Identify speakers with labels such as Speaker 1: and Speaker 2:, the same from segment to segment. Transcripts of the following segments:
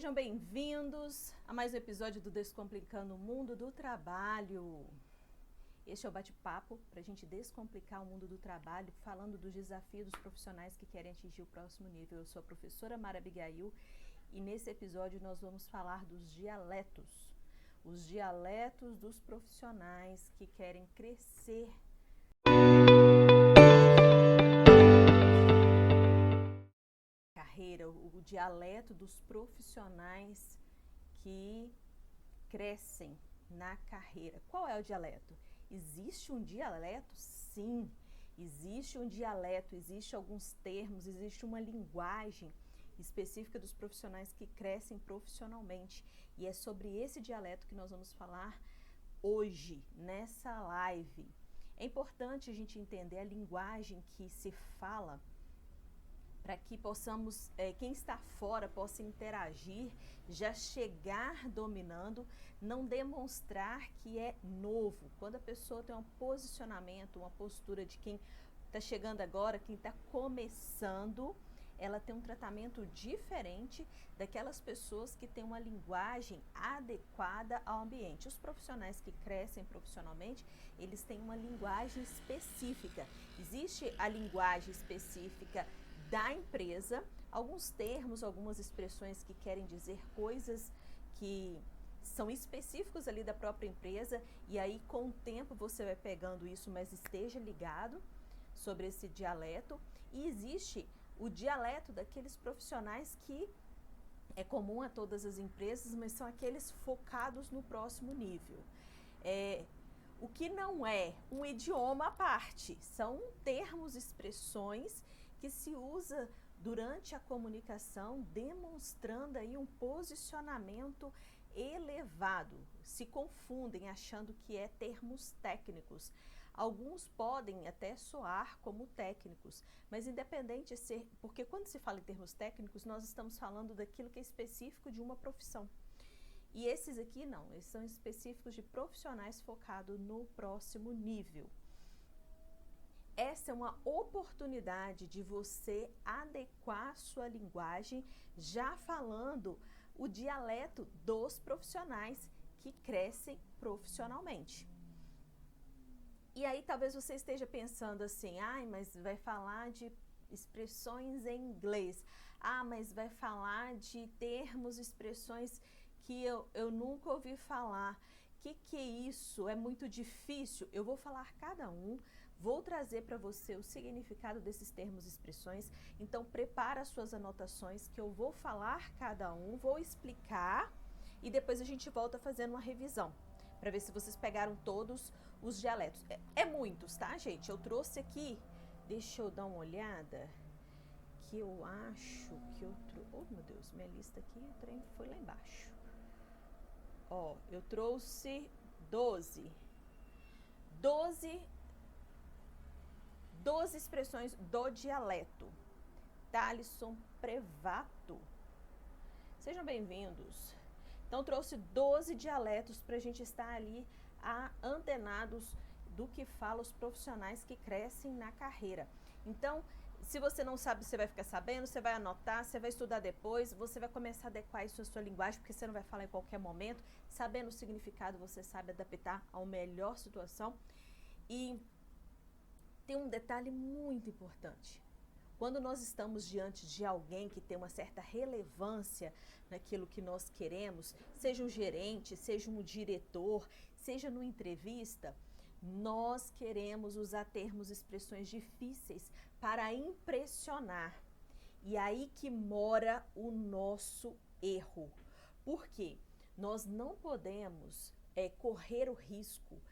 Speaker 1: Sejam bem-vindos a mais um episódio do Descomplicando o Mundo do Trabalho. Este é o bate-papo para a gente descomplicar o mundo do trabalho, falando dos desafios dos profissionais que querem atingir o próximo nível. Eu sou a professora Mara Abigail e nesse episódio nós vamos falar dos dialetos. Os dialetos dos profissionais que querem crescer. Carreira, o dialeto dos profissionais que crescem na carreira. Qual é o dialeto? Existe um dialeto? Sim, existe um dialeto, existe alguns termos, existe uma linguagem específica dos profissionais que crescem profissionalmente. E é sobre esse dialeto que nós vamos falar hoje, nessa live. É importante a gente entender a linguagem que se fala para que possamos, quem está fora possa interagir, já chegar dominando, não demonstrar que é novo. Quando a pessoa tem um posicionamento, uma postura de quem está chegando agora, quem está começando, ela tem um tratamento diferente daquelas pessoas que têm uma linguagem adequada ao ambiente. Os profissionais que crescem profissionalmente, eles têm uma linguagem específica. Existe a linguagem específica da empresa, alguns termos, algumas expressões que querem dizer coisas que são específicos ali da própria empresa, e aí com o tempo você vai pegando isso, mas esteja ligado sobre esse dialeto. E existe o dialeto daqueles profissionais que é comum a todas as empresas, mas são aqueles focados no próximo nível. O que não é um idioma à parte, são termos, expressões que se usa durante a comunicação, demonstrando aí um posicionamento elevado. Se confundem achando que é termos técnicos. Alguns podem até soar como técnicos, mas independente de ser, porque quando se fala em termos técnicos, nós estamos falando daquilo que é específico de uma profissão. E esses aqui não, eles são específicos de profissionais focados no próximo nível. Essa é uma oportunidade de você adequar sua linguagem, já falando o dialeto dos profissionais que crescem profissionalmente. E aí talvez você esteja pensando assim, mas vai falar de expressões em inglês, mas vai falar de termos, expressões que eu nunca ouvi falar. Que é isso? É muito difícil? Eu vou falar cada um. Vou trazer para você o significado desses termos e expressões, então prepara as suas anotações que eu vou falar cada um, vou explicar e depois a gente volta fazendo uma revisão, para ver se vocês pegaram todos os dialetos. É muitos, tá, gente? Eu trouxe aqui, deixa eu dar uma olhada, que eu acho que eu trouxe, oh meu Deus, minha lista aqui, o trem foi lá embaixo. Eu trouxe 12 expressões do dialeto. Thalisson Prevato. Sejam bem-vindos. Então, trouxe 12 dialetos para a gente estar ali antenados do que falam os profissionais que crescem na carreira. Então, se você não sabe, você vai ficar sabendo, você vai anotar, você vai estudar depois, você vai começar a adequar isso à sua linguagem, porque você não vai falar em qualquer momento. Sabendo o significado, você sabe adaptar a uma melhor situação. E tem um detalhe muito importante. Quando nós estamos diante de alguém que tem uma certa relevância naquilo que nós queremos, seja um gerente, seja um diretor, seja numa entrevista, nós queremos usar termos e expressões difíceis para impressionar. E aí que mora o nosso erro. Por quê? Nós não podemos correr o risco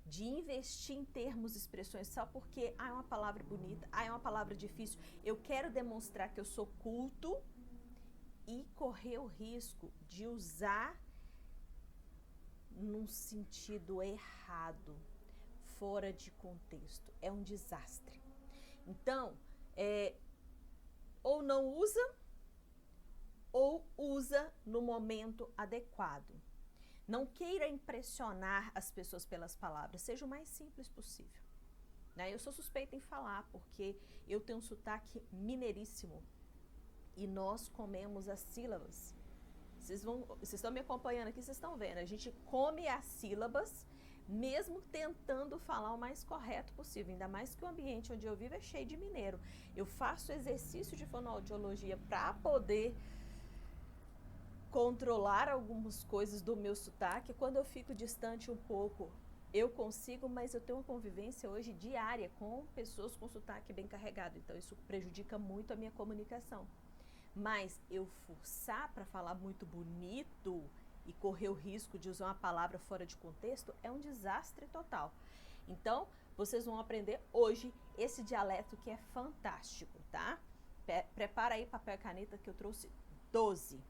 Speaker 1: de investir em termos e expressões só porque é uma palavra bonita, é uma palavra difícil, eu quero demonstrar que eu sou culto e correr o risco de usar num sentido errado, fora de contexto. É um desastre. Então, ou não usa, ou usa no momento adequado. Não queira impressionar as pessoas pelas palavras, seja o mais simples possível. Eu sou suspeita em falar, porque eu tenho um sotaque mineiríssimo e nós comemos as sílabas Vocês estão me acompanhando aqui, vocês estão vendo. A gente come as sílabas, mesmo tentando falar o mais correto possível. Ainda mais que o ambiente onde eu vivo é cheio de mineiro. Eu faço exercício de fonoaudiologia para poder controlar algumas coisas do meu sotaque. Quando eu fico distante um pouco, eu consigo, mas eu tenho uma convivência hoje diária com pessoas com sotaque bem carregado. Então, isso prejudica muito a minha comunicação. Mas eu forçar para falar muito bonito e correr o risco de usar uma palavra fora de contexto é um desastre total. Então, vocês vão aprender hoje esse dialeto que é fantástico, tá? Prepara aí papel e caneta que eu trouxe 12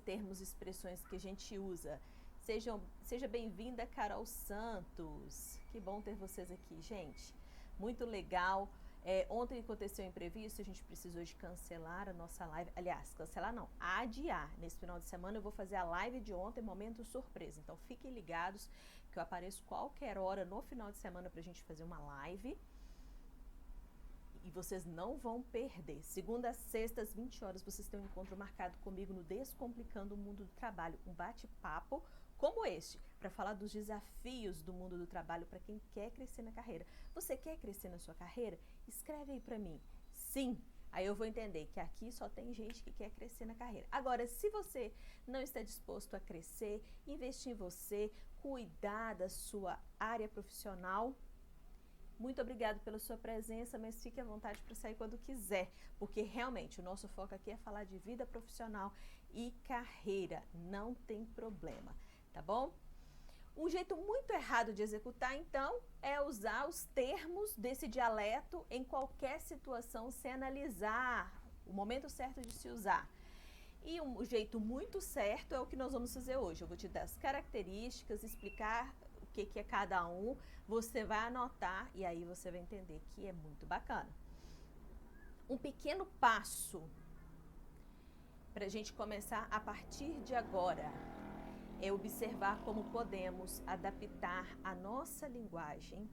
Speaker 1: termos e expressões que a gente usa. Seja bem-vinda, Carol Santos. Que bom ter vocês aqui, gente. Muito legal. Ontem aconteceu um imprevisto, a gente precisou de cancelar a nossa live. Aliás, cancelar não, adiar. Nesse final de semana eu vou fazer a live de ontem, momento surpresa. Então fiquem ligados que eu apareço qualquer hora no final de semana pra gente fazer uma live. E vocês não vão perder. Segunda a sexta, às 20 horas, vocês têm um encontro marcado comigo no Descomplicando o Mundo do Trabalho. Um bate-papo como este, para falar dos desafios do mundo do trabalho para quem quer crescer na carreira. Você quer crescer na sua carreira? Escreve aí para mim. Sim. Aí eu vou entender que aqui só tem gente que quer crescer na carreira. Agora, se você não está disposto a crescer, investir em você, cuidar da sua área profissional, muito obrigado pela sua presença, mas fique à vontade para sair quando quiser, porque realmente o nosso foco aqui é falar de vida profissional e carreira, não tem problema, tá bom? Um jeito muito errado de executar, então, é usar os termos desse dialeto em qualquer situação sem analisar o momento certo de se usar. E um jeito muito certo é o que nós vamos fazer hoje. Eu vou te dar as características, explicar o que é cada um, você vai anotar e aí você vai entender que é muito bacana. Um pequeno passo para a gente começar a partir de agora é observar como podemos adaptar a nossa linguagem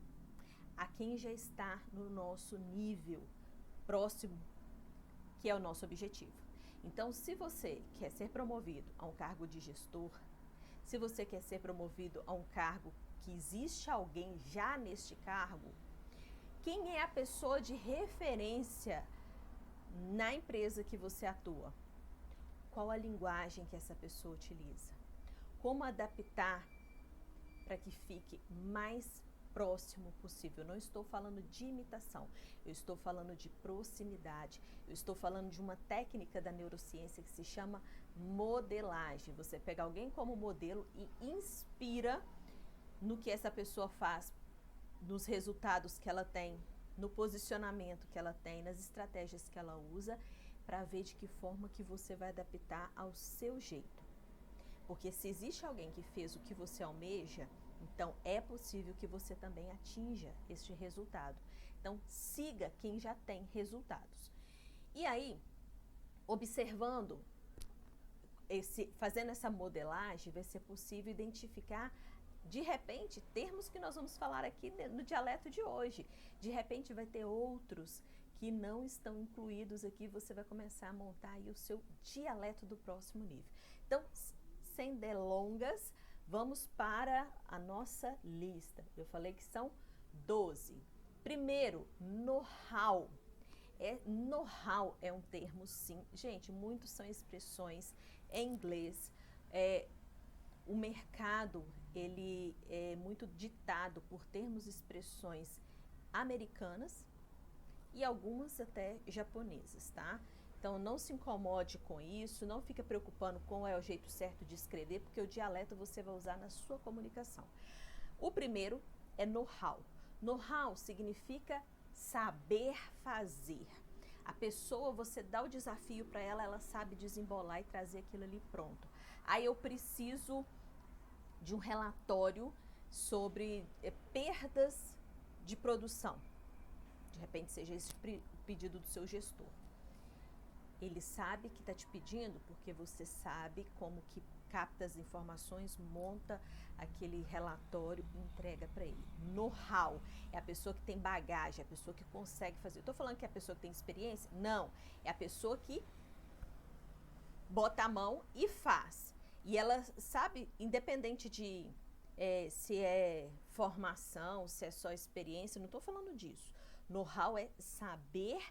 Speaker 1: a quem já está no nosso nível próximo, que é o nosso objetivo. Então, se você quer ser promovido a um cargo de gestor, se você quer ser promovido a um cargo que existe alguém já neste cargo, quem é a pessoa de referência na empresa que você atua? Qual a linguagem que essa pessoa utiliza? Como adaptar para que fique mais próximo possível? Eu não estou falando de imitação, eu estou falando de proximidade, eu estou falando de uma técnica da neurociência que se chama modelagem. Você pega alguém como modelo e inspira no que essa pessoa faz, nos resultados que ela tem, no posicionamento que ela tem, nas estratégias que ela usa, para ver de que forma que você vai adaptar ao seu jeito. Porque se existe alguém que fez o que você almeja, então é possível que você também atinja este resultado. Então siga quem já tem resultados. E aí, observando, fazendo essa modelagem, vai ser possível identificar, de repente, termos que nós vamos falar aqui no dialeto de hoje. De repente vai ter outros que não estão incluídos aqui, você vai começar a montar aí o seu dialeto do próximo nível. Então, sem delongas, vamos para a nossa lista. Eu falei que são 12. Primeiro, know-how. Know-how é um termo, sim. Gente, muitos são expressões em inglês. O mercado, ele é muito ditado por termos e expressões americanas e algumas até japonesas, tá? Então, não se incomode com isso, não fica preocupando com é o jeito certo de escrever, porque o dialeto você vai usar na sua comunicação. O primeiro é know-how. Know-how significa saber fazer. A pessoa, você dá o desafio para ela, ela sabe desembolar e trazer aquilo ali pronto. Aí eu preciso de um relatório sobre perdas de produção. De repente seja esse o pedido do seu gestor. Ele sabe que está te pedindo porque você sabe como que capta as informações, monta aquele relatório e entrega para ele. Know-how é a pessoa que tem bagagem, é a pessoa que consegue fazer. Eu estou falando que é a pessoa que tem experiência? Não, é a pessoa que bota a mão e faz. E ela sabe, independente de se é formação, se é só experiência, não estou falando disso. Know-how é saber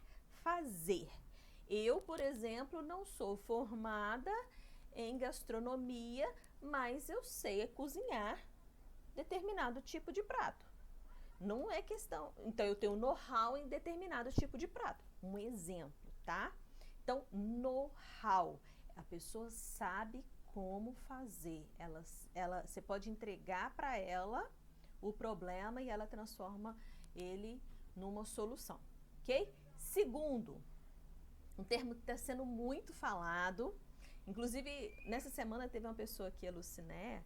Speaker 1: fazer. Eu, por exemplo, não sou formada em gastronomia, mas eu sei cozinhar determinado tipo de prato. Não é questão. Então, eu tenho know-how em determinado tipo de prato. Um exemplo, tá? Então, know-how. A pessoa sabe como fazer. Você pode entregar para ela o problema e ela transforma ele numa solução, ok? Segundo, um termo que está sendo muito falado, inclusive nessa semana teve uma pessoa aqui, a Luciné,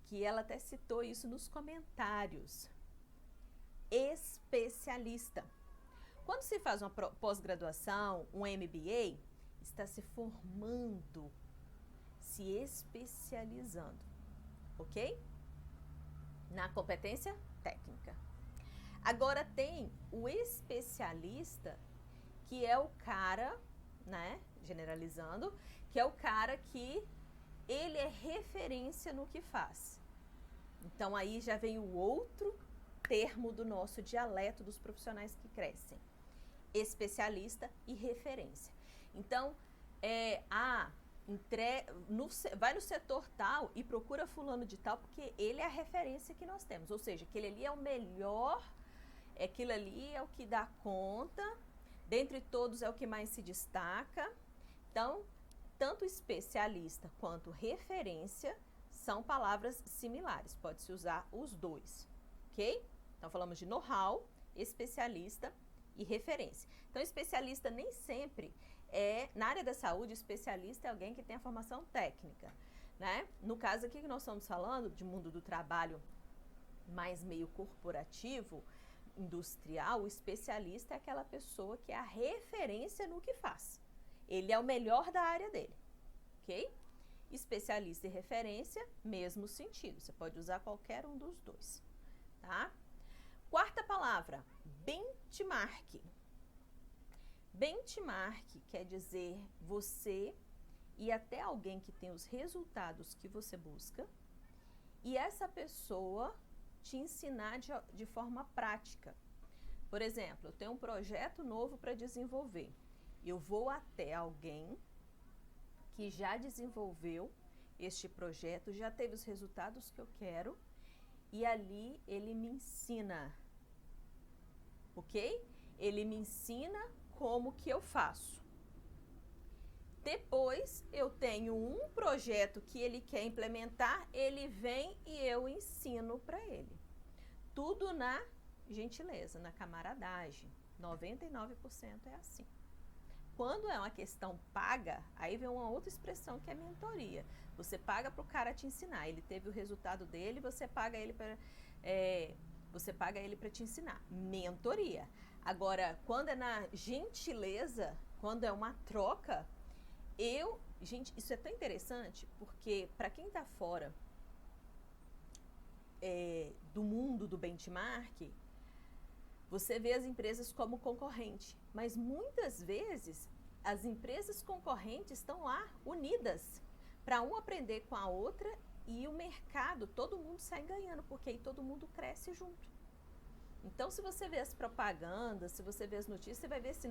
Speaker 1: que ela até citou isso nos comentários. Especialista. Quando se faz uma pós-graduação, um MBA, está se formando, se especializando, ok? Na competência técnica. Agora tem o especialista, que é o cara, né, generalizando, que é o cara que ele é referência no que faz. Então aí já vem o outro termo do nosso dialeto dos profissionais que crescem. Especialista e referência. Então, vai no setor tal e procura fulano de tal, porque ele é a referência que nós temos. Ou seja, aquele ali é o melhor, aquilo ali é o que dá conta, dentre todos é o que mais se destaca. Então, tanto especialista quanto referência são palavras similares, pode-se usar os dois, ok? Então, falamos de know-how, especialista e referência. Então, especialista nem sempre na área da saúde, especialista é alguém que tem a formação técnica, né? No caso aqui que nós estamos falando de mundo do trabalho mais meio corporativo, industrial, o especialista é aquela pessoa que é a referência no que faz. Ele é o melhor da área dele, ok? Especialista e referência, mesmo sentido. Você pode usar qualquer um dos dois, tá? Quarta palavra, benchmark. Benchmark quer dizer você e até alguém que tem os resultados que você busca e essa pessoa te ensinar de forma prática. Por exemplo, eu tenho um projeto novo para desenvolver. Eu vou até alguém que já desenvolveu este projeto, já teve os resultados que eu quero e ali ele me ensina, ok? Ele me ensina como que eu faço. Depois eu tenho um projeto que ele quer implementar, ele vem e eu ensino para ele. Tudo na gentileza, na camaradagem. 99% é assim. Quando é uma questão paga, aí vem uma outra expressão que é mentoria. Você paga para o cara te ensinar. Ele teve o resultado dele, você paga ele para te ensinar. Mentoria. Agora, quando é na gentileza, quando é uma troca, gente, isso é tão interessante, porque para quem está fora do mundo do benchmark, você vê as empresas como concorrente, mas muitas vezes as empresas concorrentes estão lá unidas para um aprender com a outra e o mercado, todo mundo sai ganhando, porque aí todo mundo cresce junto. Então, se você vê as propagandas, se você vê as notícias, você vai ver se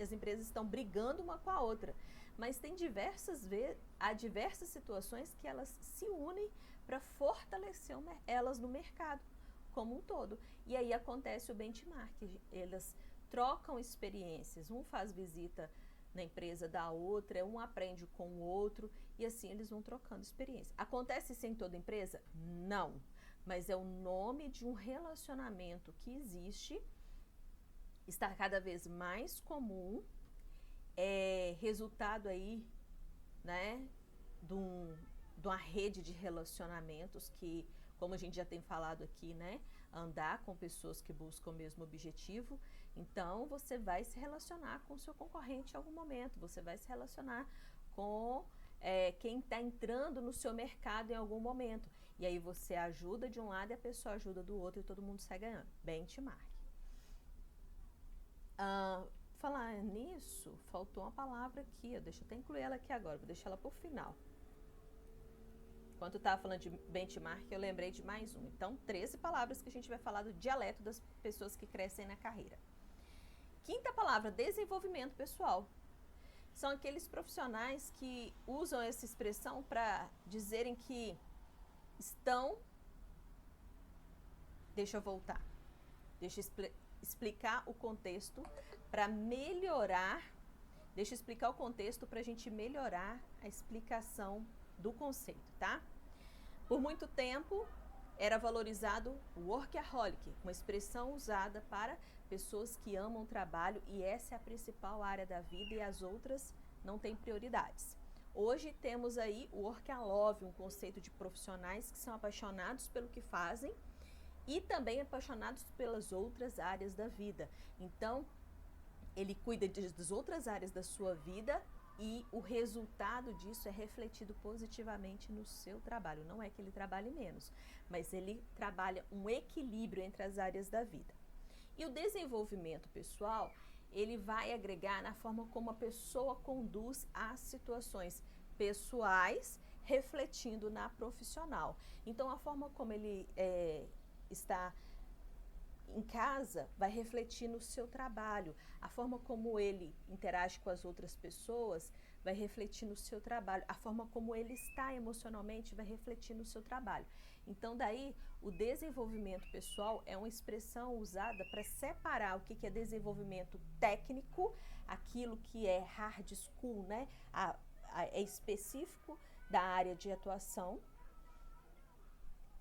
Speaker 1: as empresas estão brigando uma com a outra. Mas tem diversas situações que elas se unem para fortalecer elas no mercado como um todo. E aí acontece o benchmark, elas trocam experiências, um faz visita na empresa da outra, um aprende com o outro e assim eles vão trocando experiência. Acontece isso em toda empresa? Não, mas é o nome de um relacionamento que existe, está cada vez mais comum, é resultado aí, né, de uma rede de relacionamentos que, como a gente já tem falado aqui, né, andar com pessoas que buscam o mesmo objetivo. Então, você vai se relacionar com o seu concorrente em algum momento, você vai se relacionar com quem está entrando no seu mercado em algum momento. E aí você ajuda de um lado e a pessoa ajuda do outro e todo mundo sai ganhando. Benchmark. Falar nisso, faltou uma palavra aqui, deixa eu até incluir ela aqui agora, vou deixar ela por final. Enquanto eu estava falando de benchmark, eu lembrei de mais um. Então, 13 palavras que a gente vai falar do dialeto das pessoas que crescem na carreira. Quinta palavra, desenvolvimento pessoal. São aqueles profissionais que usam essa expressão para dizerem que estão... Deixa eu voltar. Deixa eu explicar o contexto para melhorar. Deixa eu explicar o contexto para a gente melhorar a explicação do conceito, tá? Por muito tempo era valorizado o workaholic, uma expressão usada para pessoas que amam o trabalho, e essa é a principal área da vida e as outras não têm prioridades. Hoje temos aí o workalove, um conceito de profissionais que são apaixonados pelo que fazem e também apaixonados pelas outras áreas da vida. Então, ele cuida das outras áreas da sua vida e o resultado disso é refletido positivamente no seu trabalho. Não é que ele trabalhe menos, mas ele trabalha um equilíbrio entre as áreas da vida. E o desenvolvimento pessoal, ele vai agregar na forma como a pessoa conduz as situações pessoais, refletindo na profissional. Então, a forma como ele está em casa vai refletir no seu trabalho. A forma como ele interage com as outras pessoas vai refletir no seu trabalho. A forma como ele está emocionalmente vai refletir no seu trabalho. Então, daí, o desenvolvimento pessoal é uma expressão usada para separar o que é desenvolvimento técnico, aquilo que é hard skill, né? É específico da área de atuação,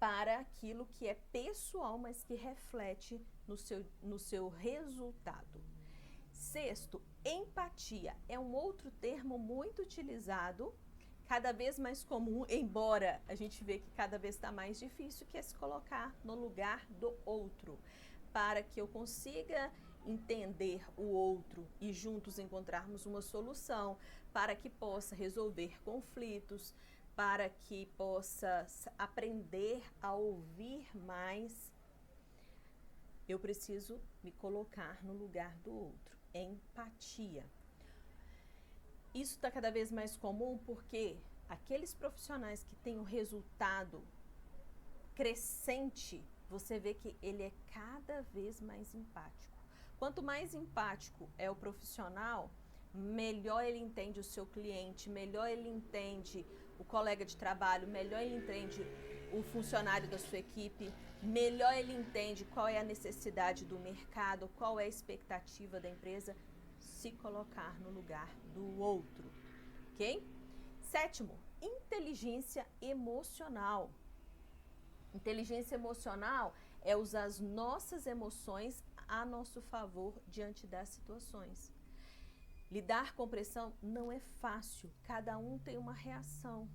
Speaker 1: para aquilo que é pessoal, mas que reflete no seu resultado. Sexto, empatia é um outro termo muito utilizado, cada vez mais comum, embora a gente vê que cada vez está mais difícil, que é se colocar no lugar do outro, para que eu consiga entender o outro e juntos encontrarmos uma solução, para que possa resolver conflitos, para que possa aprender a ouvir mais, eu preciso me colocar no lugar do outro. Empatia. Isso está cada vez mais comum porque aqueles profissionais que têm um resultado crescente, você vê que ele é cada vez mais empático. Quanto mais empático é o profissional, melhor ele entende o seu cliente, melhor ele entende o colega de trabalho, melhor ele entende o funcionário da sua equipe, melhor ele entende qual é a necessidade do mercado, qual é a expectativa da empresa, se colocar no lugar do outro, ok? Sétimo, inteligência emocional. Inteligência emocional é usar as nossas emoções a nosso favor diante das situações. Lidar com pressão não é fácil, cada um tem uma reação.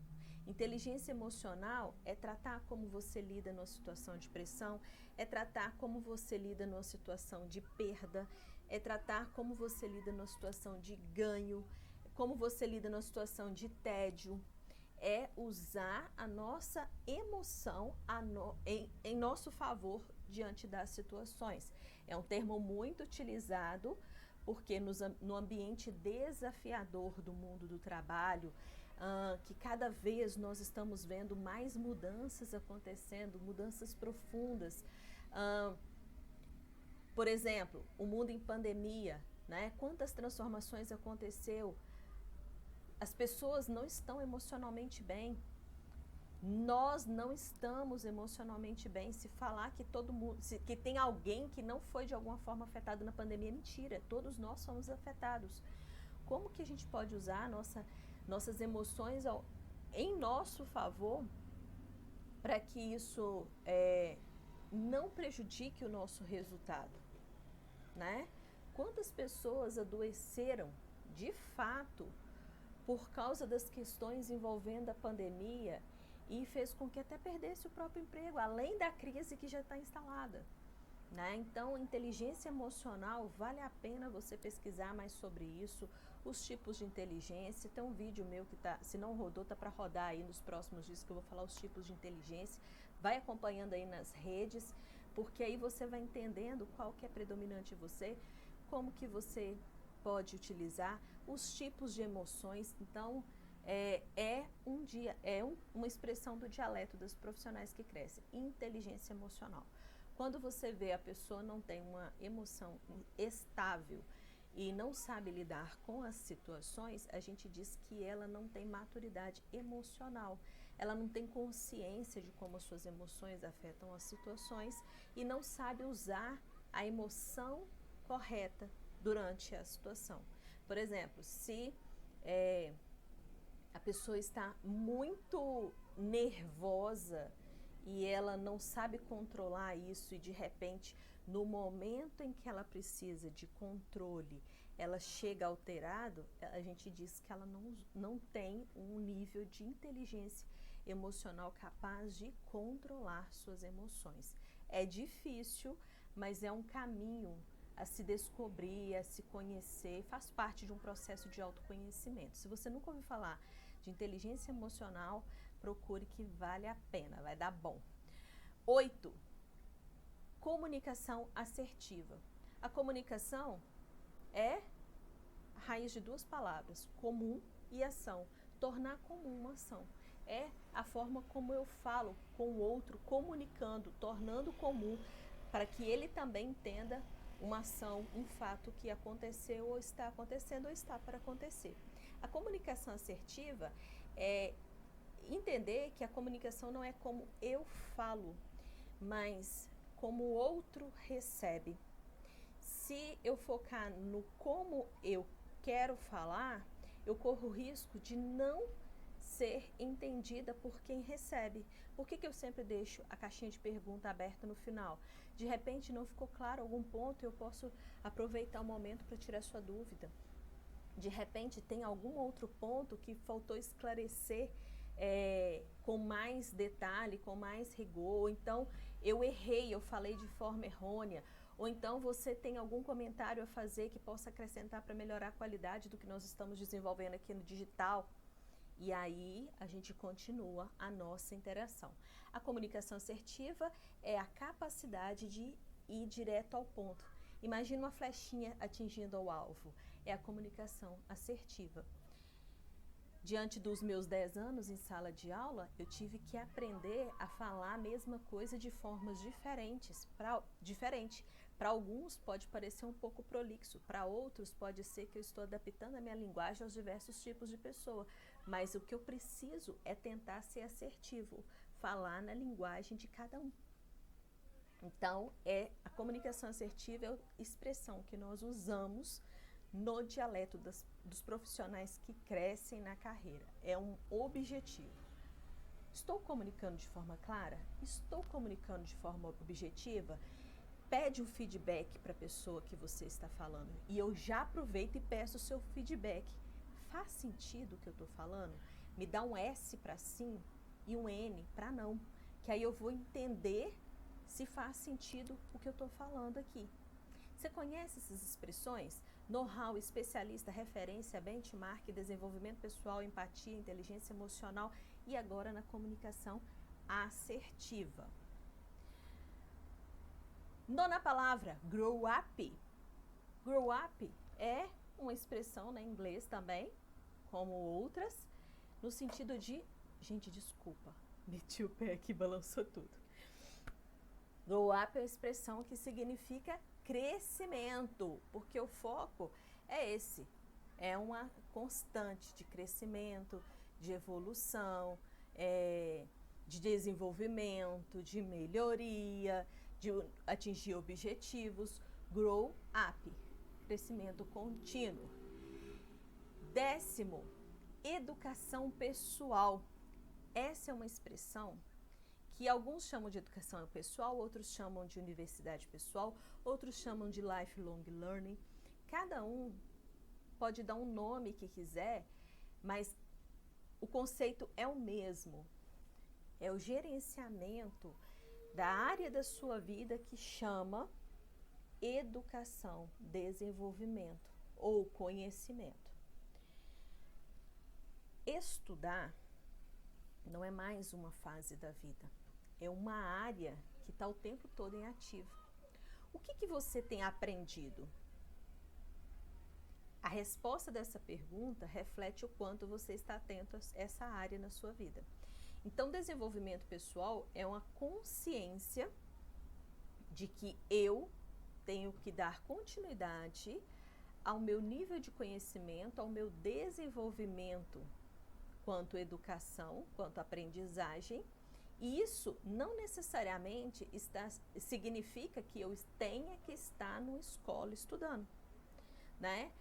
Speaker 1: Inteligência emocional é tratar como você lida numa situação de pressão, é tratar como você lida numa situação de perda, é tratar como você lida numa situação de ganho, como você lida numa situação de tédio. É usar a nossa emoção em nosso favor diante das situações. É um termo muito utilizado porque no ambiente desafiador do mundo do trabalho, que cada vez nós estamos vendo mais mudanças acontecendo, mudanças profundas. Por exemplo, o mundo em pandemia, né? Quantas transformações aconteceu? As pessoas não estão emocionalmente bem. Nós não estamos emocionalmente bem. Se falar que todo mundo, que tem alguém que não foi de alguma forma afetado na pandemia, é mentira. Todos nós fomos afetados. Como que a gente pode usar nossas emoções em nosso favor para que isso não prejudique o nosso resultado, né? Quantas pessoas adoeceram de fato por causa das questões envolvendo a pandemia e fez com que até perdesse o próprio emprego, além da crise que já está instalada, né? Então, inteligência emocional, vale a pena você pesquisar mais sobre isso, os tipos de inteligência. Tem um vídeo meu que tá, se não rodou, tá para rodar aí nos próximos dias, que eu vou falar os tipos de inteligência. Vai acompanhando aí nas redes, porque aí você vai entendendo qual que é predominante em você, como que você pode utilizar os tipos de emoções. Então, uma expressão do dialeto dos profissionais que crescem, inteligência emocional. Quando você vê a pessoa não tem uma emoção estável e não sabe lidar com as situações, a gente diz que ela não tem maturidade emocional. Ela não tem consciência de como as suas emoções afetam as situações e não sabe usar a emoção correta durante a situação. Por exemplo, se a pessoa está muito nervosa e ela não sabe controlar isso e de repente, no momento em que ela precisa de controle, ela chega alterado, a gente diz que ela não tem um nível de inteligência emocional capaz de controlar suas emoções. É difícil, mas é um caminho a se descobrir, a se conhecer, faz parte de um processo de autoconhecimento. Se você nunca ouviu falar de inteligência emocional, procure que vale a pena, vai dar bom. 8. Comunicação assertiva. A comunicação é a raiz de duas palavras, comum e ação. Tornar comum uma ação. É a forma como eu falo com o outro, comunicando, tornando comum, para que ele também entenda uma ação, um fato que aconteceu ou está acontecendo ou está para acontecer. A comunicação assertiva é entender que a comunicação não é como eu falo, mas como o outro recebe. Se eu focar no como eu quero falar, eu corro o risco de não ser entendida por quem recebe. Por que eu sempre deixo a caixinha de pergunta aberta no final? De repente não ficou claro algum ponto, eu posso aproveitar o momento para tirar sua dúvida. De repente tem algum outro ponto que faltou esclarecer com mais detalhe, com mais rigor. Então eu errei, eu falei de forma errônea. Ou então você tem algum comentário a fazer que possa acrescentar para melhorar a qualidade do que nós estamos desenvolvendo aqui no digital. E aí a gente continua a nossa interação. A comunicação assertiva é a capacidade de ir direto ao ponto. Imagina uma flechinha atingindo ao alvo. É a comunicação assertiva. Diante dos meus 10 anos em sala de aula, eu tive que aprender a falar a mesma coisa de formas diferentes. Para alguns pode parecer um pouco prolixo, para outros pode ser que eu estou adaptando a minha linguagem aos diversos tipos de pessoa. Mas o que eu preciso é tentar ser assertivo, falar na linguagem de cada um. Então, a comunicação assertiva é a expressão que nós usamos no dialeto dos profissionais que crescem na carreira. É um objetivo. Estou comunicando de forma clara? Estou comunicando de forma objetiva? Pede um feedback para a pessoa que você está falando. E eu já aproveito e peço o seu feedback. Faz sentido o que eu estou falando? Me dá um S para sim e um N para não. Que aí eu vou entender se faz sentido o que eu estou falando aqui. Você conhece essas expressões? Know-how, especialista, referência, benchmark, desenvolvimento pessoal, empatia, inteligência emocional e agora na comunicação assertiva. Nona palavra, grow up. Grow up é uma expressão em inglês também, como outras, no sentido de... Gente, desculpa, meti o pé aqui, balançou tudo. Grow up é uma expressão que significa crescimento, porque o foco é esse, é uma constante de crescimento, de evolução, de desenvolvimento, de melhoria, de atingir objetivos. Grow up, crescimento contínuo. 10º, educação pessoal. Essa é uma expressão que alguns chamam de educação pessoal, outros chamam de universidade pessoal, outros chamam de lifelong learning. Cada um pode dar um nome que quiser, mas o conceito é o mesmo. É o gerenciamento da área da sua vida que chama educação, desenvolvimento ou conhecimento. Estudar não é mais uma fase da vida, é uma área que está o tempo todo em ativo. O que você tem aprendido? A resposta dessa pergunta reflete o quanto você está atento a essa área na sua vida. Então, desenvolvimento pessoal é uma consciência de que eu tenho que dar continuidade ao meu nível de conhecimento, ao meu desenvolvimento quanto educação, quanto aprendizagem. E isso não necessariamente significa que eu tenha que estar numa escola estudando, né?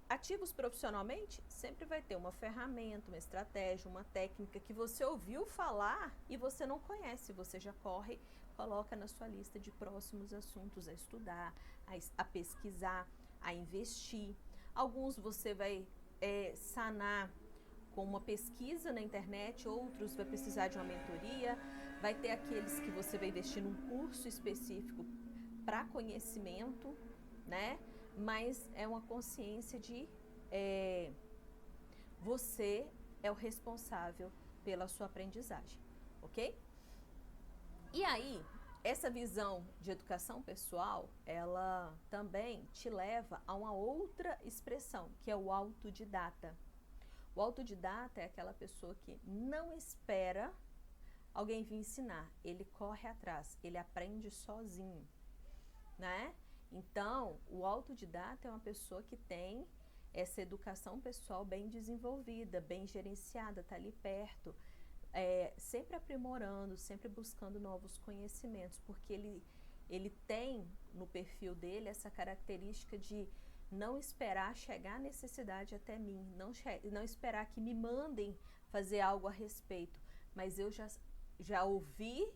Speaker 1: Ativos profissionalmente, sempre vai ter uma ferramenta, uma estratégia, uma técnica que você ouviu falar e você não conhece, você já corre, coloca na sua lista de próximos assuntos a estudar, a pesquisar, a investir. Alguns você vai sanar com uma pesquisa na internet, outros vai precisar de uma mentoria, vai ter aqueles que você vai investir num curso específico para conhecimento, né? Mas é uma consciência de você é o responsável pela sua aprendizagem, ok? E aí, essa visão de educação pessoal, ela também te leva a uma outra expressão, que é o autodidata. O autodidata é aquela pessoa que não espera alguém vir ensinar, ele corre atrás, ele aprende sozinho, né? Então, o autodidata é uma pessoa que tem essa educação pessoal bem desenvolvida, bem gerenciada, está ali perto, sempre aprimorando, sempre buscando novos conhecimentos, porque ele tem no perfil dele essa característica de não esperar chegar a necessidade até mim, não esperar que me mandem fazer algo a respeito, mas eu já ouvi,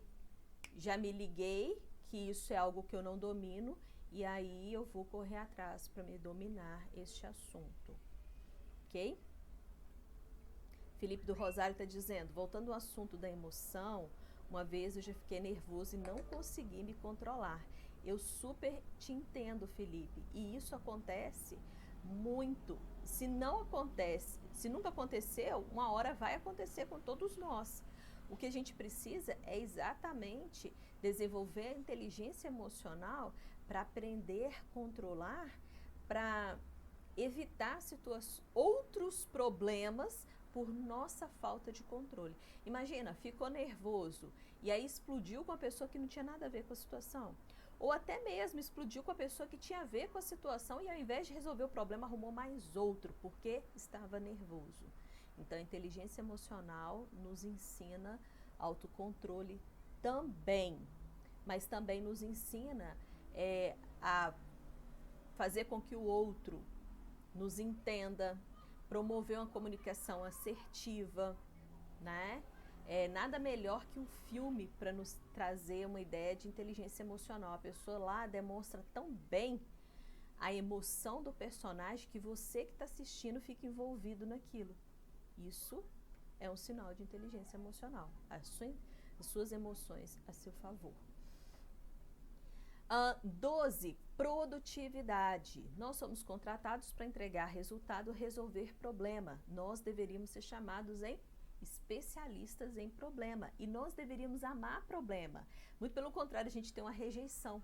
Speaker 1: já me liguei que isso é algo que eu não domino, e aí eu vou correr atrás para me dominar este assunto, ok? Felipe do Rosário está dizendo, voltando ao assunto da emoção, uma vez eu já fiquei nervoso e não consegui me controlar. Eu super te entendo, Felipe, e isso acontece muito. Se não acontece, se nunca aconteceu, uma hora vai acontecer com todos nós. O que a gente precisa é exatamente desenvolver a inteligência emocional para aprender a controlar, para evitar outros problemas por nossa falta de controle. Imagina, ficou nervoso e aí explodiu com a pessoa que não tinha nada a ver com a situação. Ou até mesmo explodiu com a pessoa que tinha a ver com a situação e ao invés de resolver o problema arrumou mais outro, porque estava nervoso. Então a inteligência emocional nos ensina autocontrole também, mas também nos ensina a fazer com que o outro nos entenda, promover uma comunicação assertiva, né? Nada melhor que um filme para nos trazer uma ideia de inteligência emocional. A pessoa lá demonstra tão bem a emoção do personagem que você que está assistindo fica envolvido naquilo. Isso é um sinal de inteligência emocional. As suas emoções a seu favor. 12. Produtividade. Nós somos contratados para entregar resultado, resolver problema. Nós deveríamos ser chamados em especialistas em problema. E nós deveríamos amar problema. Muito pelo contrário, a gente tem uma rejeição.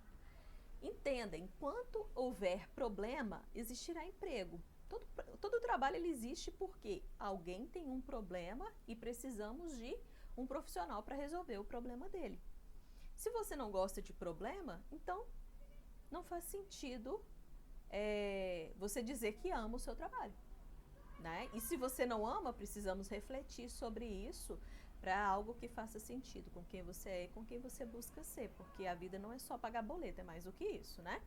Speaker 1: Entenda, enquanto houver problema, existirá emprego. Todo trabalho ele existe porque alguém tem um problema e precisamos de um profissional para resolver o problema dele. Se você não gosta de problema, então não faz sentido você dizer que ama o seu trabalho, né? E se você não ama, precisamos refletir sobre isso para algo que faça sentido com quem você é e com quem você busca ser, porque a vida não é só pagar boleto, é mais do que isso, né?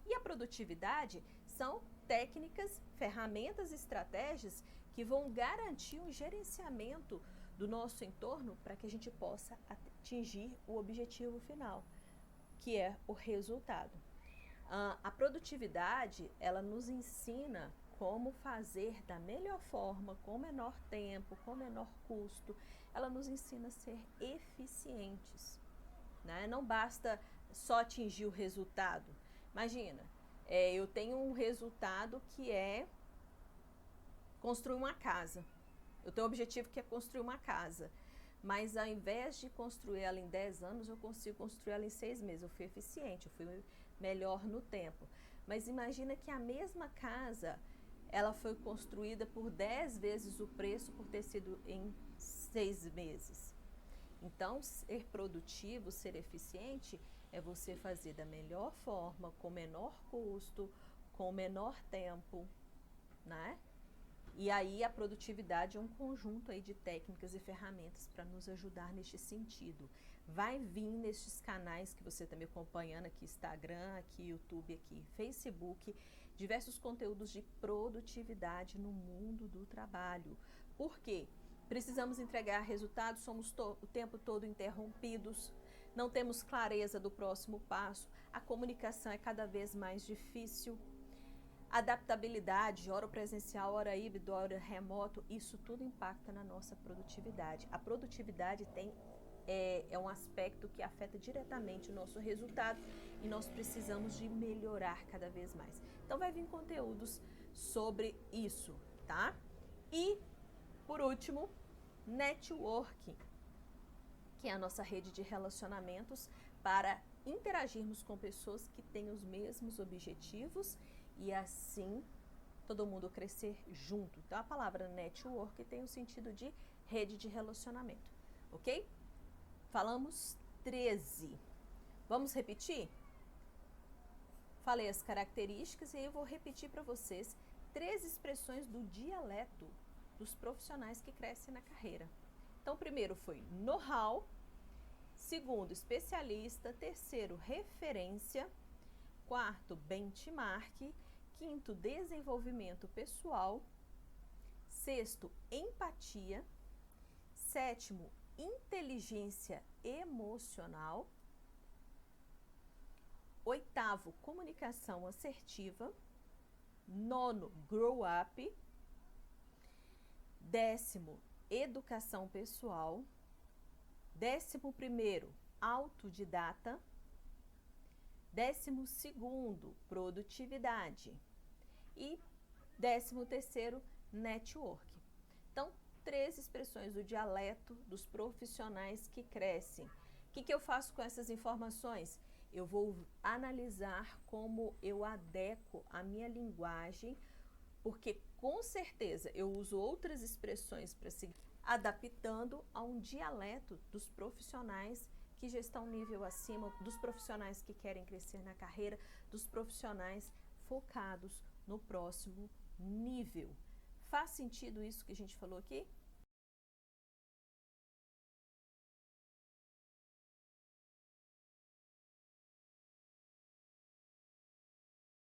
Speaker 1: E a produtividade são técnicas, ferramentas, estratégias que vão garantir um gerenciamento do nosso entorno para que a gente possa atingir o objetivo final, que é o resultado. A produtividade, ela nos ensina como fazer da melhor forma, com menor tempo, com menor custo. Ela nos ensina a ser eficientes, né? Não basta só atingir o resultado. Imagina, eu tenho um resultado que é construir uma casa. Eu tenho um objetivo que é construir uma casa. Mas ao invés de construir ela em 10 anos, eu consigo construir ela em 6 meses. Eu fui eficiente, eu fui melhor no tempo. Mas imagina que a mesma casa, ela foi construída por 10 vezes o preço por ter sido em 6 meses. Então, ser produtivo, ser eficiente, é você fazer da melhor forma, com menor custo, com menor tempo, né? E aí a produtividade é um conjunto aí de técnicas e ferramentas para nos ajudar neste sentido. Vai vir nestes canais que você está me acompanhando aqui, Instagram, aqui YouTube, aqui Facebook, diversos conteúdos de produtividade no mundo do trabalho. Por quê? Precisamos entregar resultados, somos o tempo todo interrompidos, não temos clareza do próximo passo, a comunicação é cada vez mais difícil. Adaptabilidade, hora presencial, hora híbrido, hora remoto, isso tudo impacta na nossa produtividade. A produtividade é um aspecto que afeta diretamente o nosso resultado e nós precisamos de melhorar cada vez mais. Então vai vir conteúdos sobre isso, tá? E, por último, networking, que é a nossa rede de relacionamentos para interagirmos com pessoas que têm os mesmos objetivos e assim todo mundo crescer junto. Então a palavra network tem o sentido de rede de relacionamento, ok? Falamos 13. Vamos repetir? Falei as características e aí eu vou repetir para vocês 13 expressões do dialeto dos profissionais que crescem na carreira. Então, primeiro foi know-how, segundo, especialista, terceiro, referência, quarto, benchmark, quinto, desenvolvimento pessoal, sexto, empatia, sétimo, inteligência emocional, oitavo, comunicação assertiva, nono, grow up, décimo, educação pessoal, 11º, autodidata, 12º, produtividade e 13º, network. Então, 3 expressões do dialeto dos profissionais que crescem. O que eu faço com essas informações? Eu vou analisar como eu adequo a minha linguagem, porque com certeza eu uso outras expressões para seguir adaptando a um dialeto dos profissionais que já estão nível acima, dos profissionais que querem crescer na carreira, dos profissionais focados no próximo nível. Faz sentido isso que a gente falou aqui?